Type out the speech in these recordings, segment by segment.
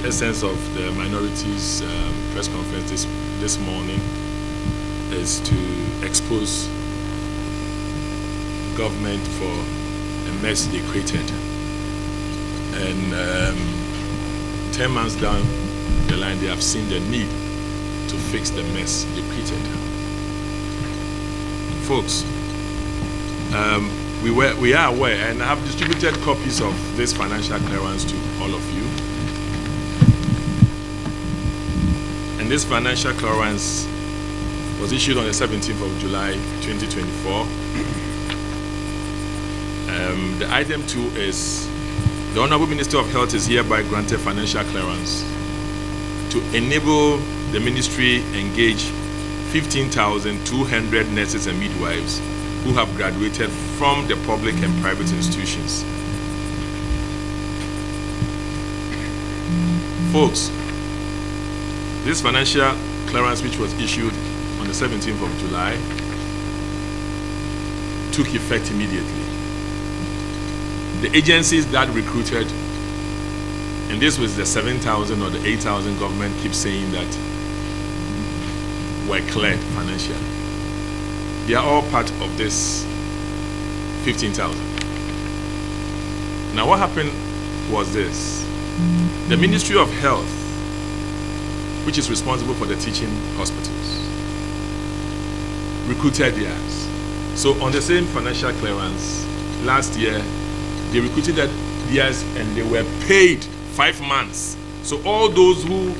essence of the minorities press conference this morning is to expose government for a mess they created. And 10 months down the line, they have seen the need to fix the mess they created. Folks, we are aware, and I have distributed copies of this financial clearance to all of you. And this financial clearance was issued on the 17th of July 2024. The item 2 is the Honorable Minister of Health is hereby granted financial clearance to enable the ministry engage 15,200 nurses and midwives who have graduated from the public and private institutions. Folks, this financial clearance, which was issued on the 17th of July, took effect immediately. The agencies that recruited, and this was the 7,000 or the 8,000 government keeps saying that were cleared financially, they are all part of this 15,000. Now what happened was this: the Ministry of Health, which is responsible for the teaching hospitals, recruited theirs. So on the same financial clearance last year, they recruited theirs and they were paid 5 months. So all those who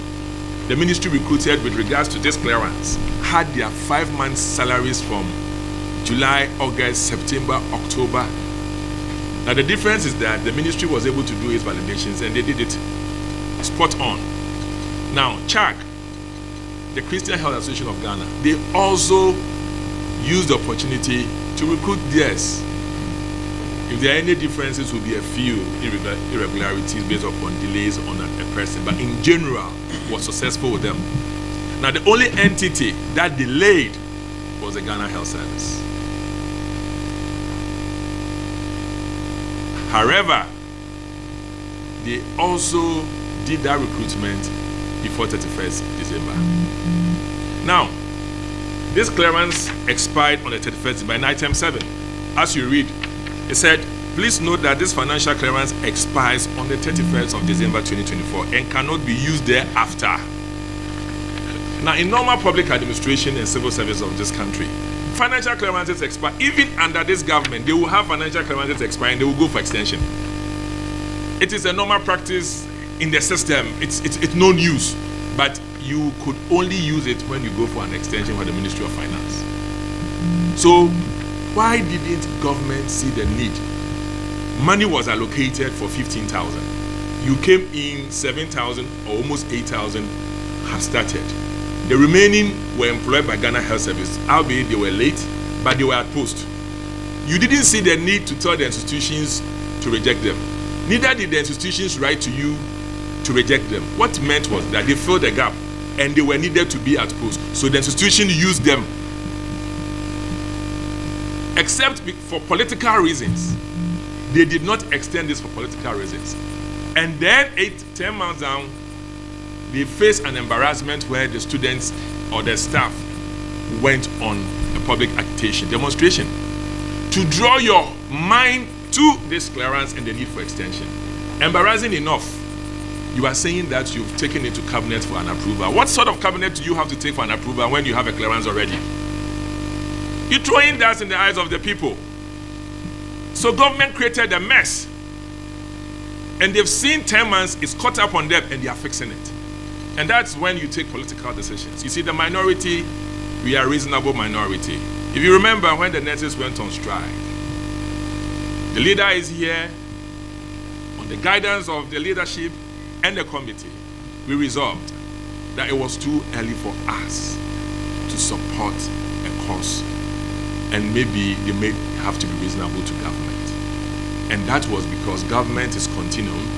the ministry recruited with regards to this clearance had their 5 months salaries from July, August, September, October. Now the difference is that the ministry was able to do its validations and they did it spot on. Now, CHAG, the Christian Health Association of Ghana, they also used the opportunity to recruit theirs. If there are any differences, will be a few irregularities based upon delays on a person, but in general, was successful with them. Now, the only entity that delayed was the Ghana Health Service. However, they also did that recruitment before 31st December. Now, this clearance expired on the 31st December in item 7. As you read, it said, please note that this financial clearance expires on the 31st of December 2024 and cannot be used thereafter. Now, in normal public administration and civil service of this country, financial clearances expire. Even under this government, they will have financial clearances expire and they will go for extension. It is a normal practice in the system. It's no news, but you could only use it when you go for an extension with the Ministry of Finance. So why didn't government see the need? Money was allocated for 15,000. You came in 7,000 or almost 8,000 have started. The remaining were employed by Ghana Health Service, albeit they were late, but they were at post. You didn't see the need to tell the institutions to reject them. Neither did the institutions write to you to reject them. What meant was that they filled the gap and they were needed to be at post. So the institution used them. Except for political reasons. They did not extend this for political reasons. And then 10 months down, they faced an embarrassment where the students or the staff went on a public agitation, demonstration, to draw your mind to this clearance and the need for extension. Embarrassing enough, you are saying that you've taken it to cabinet for an approval. What sort of cabinet do you have to take for an approval when you have a clearance already? You're throwing that in the eyes of the people. So government created a mess. And they've seen 10 months, it's caught up on them and they are fixing it. And that's when you take political decisions. You see, the minority, we are a reasonable minority. If you remember when the nurses went on strike, the leader is here. On the guidance of the leadership and the committee, we resolved that it was too early for us to support a cause. And maybe they may have to be reasonable to government. And that was because government is continuing.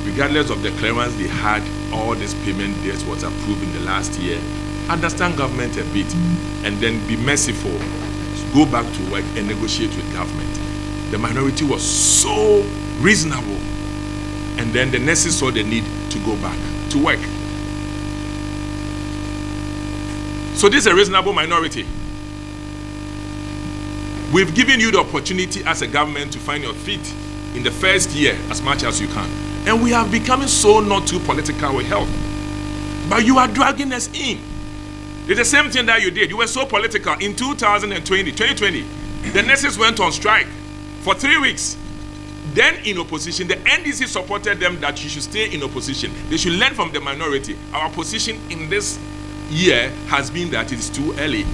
Regardless of the clearance they had, all this payment debt was approved in the last year. Understand government a bit and then be merciful. Go back to work and negotiate with government. The minority was so reasonable. And then the nurses saw the need to go back to work. So this is a reasonable minority. We've given you the opportunity as a government to find your feet in the first year as much as you can. And we have become so not too political with health. But you are dragging us in. It's the same thing that you did. You were so political. In 2020, the nurses went on strike for 3 weeks. Then in opposition, the NDC supported them that you should stay in opposition. They should learn from the minority. Our position in this year has been that it is too early.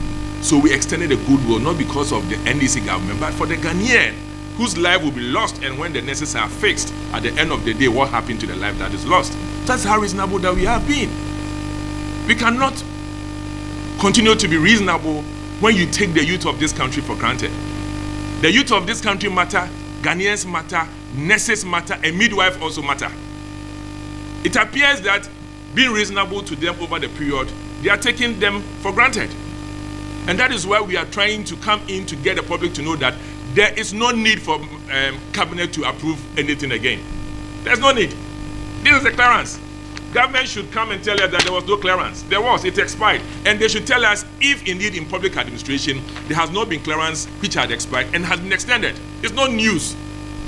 So we extended a goodwill, not because of the NDC government, but for the Ghanaian, whose life will be lost. And when the nurses are fixed, at the end of the day, what happened to the life that is lost? That's how reasonable that we have been. We cannot continue to be reasonable when you take the youth of this country for granted. The youth of this country matter, Ghanaians matter, nurses matter, and midwives also matter. It appears that being reasonable to them over the period, they are taking them for granted. And that is why we are trying to come in to get the public to know that there is no need for cabinet to approve anything again. There's no need. This is a clearance. Government should come and tell us that there was no clearance. There was, it expired. And they should tell us if indeed in public administration there has not been clearance which had expired and has been extended. It's no news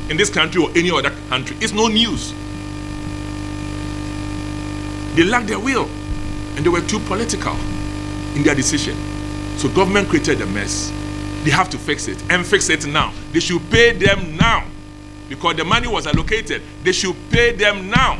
in this country or any other country. It's no news. They lacked their will and they were too political in their decision. So government created a mess. They have to fix it and fix it now. They should pay them now because the money was allocated. They should pay them now.